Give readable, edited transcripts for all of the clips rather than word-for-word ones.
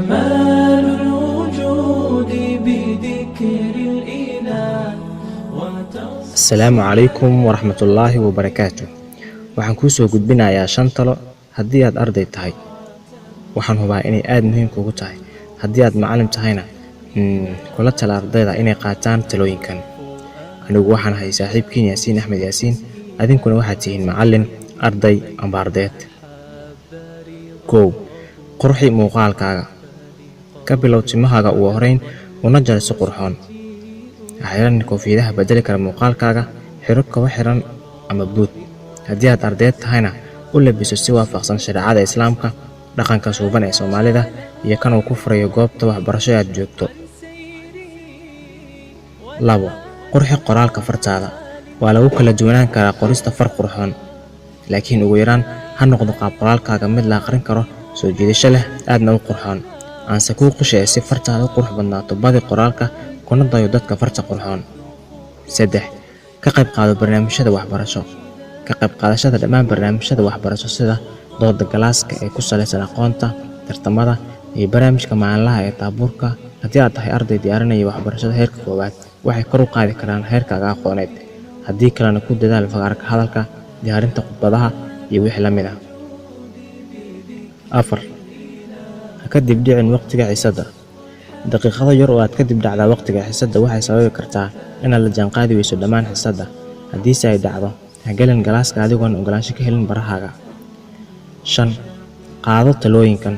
كمال الوجود بذكر الإله Asalaamu calaykum waraxmatullaahi wabarakaatuh. Waxaan kuu soo gudbinayaa 5 talo haddii aad arday tahay. Waxaan hubaa inay aad muhiim kugu tahay. Haddii aad macallin tahayna, kula tala ardayda inay qaataan talooyinkan. Anigu waxaan ahay saaxiibkiin Yaasiin Axmed Yaasiin, adinkuna waxaad tihiin macallin, arday ama ardayd. 1. Qurxi muuqaalkaaga. Ka bilow timahaaga ugu horeyn una jar si qurxoon. Xiran koofiyaha bedeli kara muuqaalkaaga, xiro kaba xiran ama boot. Haddii aad ardayd tahayna, u labiso si waafaqsan shariicada Islaamka, dhaqanka suuban ee Soomaalida iyo kan uu ku furayo goobta waxbarasho aad joogto. 2. Qurxi qoraalka fartaada. Waa lagu kala duwanaan karaa qorista far qurxoon, laakiin ugu yaraan ha noqdo qaab qoraalkaaga mid la akhrin karo, soo jiidasho leh, aadna u qurxoon. Aanse kuu qushay si fartaada u qurux badnaato badi qoraalka kuna dayo dadka farta qurxoon. 3. Ka qayb qaado barnaamijyada waxbarasho. Ka qayb qaadashada dhammaan barnaamijyada waxbarasho sida dooda galaaska ee ku saleysan aqoonta, tartamada iyo barnaamijka maalinlaha ee taabuurka. Haddii aad tahay arday diyaarinaya waxbarashada heerka koowaad, waxay kor u qaadi karaan heerkaaga aqooneed. Haddii kalena ku dadaal fagaarka hadalka, diyaarinta khudbadaha iyo wixii la mid ah. 4. Ha ka dib dhicin waqtiga xiisadda. Daqiiqado yar oo aad ka dib dhacdaa waqtiga xiisadda waxay sababi kartaa inaad la jaanqaadi weyso dhammaan xiisadda. Haddiise ay dhacdo, ha gelin galaaska adigoon ogolaansho ka helin barahaaga. 5. Qaado talooyinkan.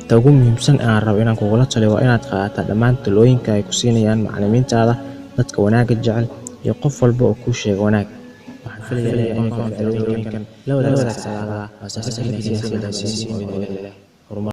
Ta ugu muhiimsan aan rabo inaan kugula taliyo waa inaad qaadataa dhammaan talooyinka ay ku siinayaan macallimiintaada, dadka wanaagga jecel iyo qof walba oo kuu sheega wanaag. Waxaan filayaa in talooyinkan la wadaag salaada waa saaxiibkiisa Yaasiin oo idin leh.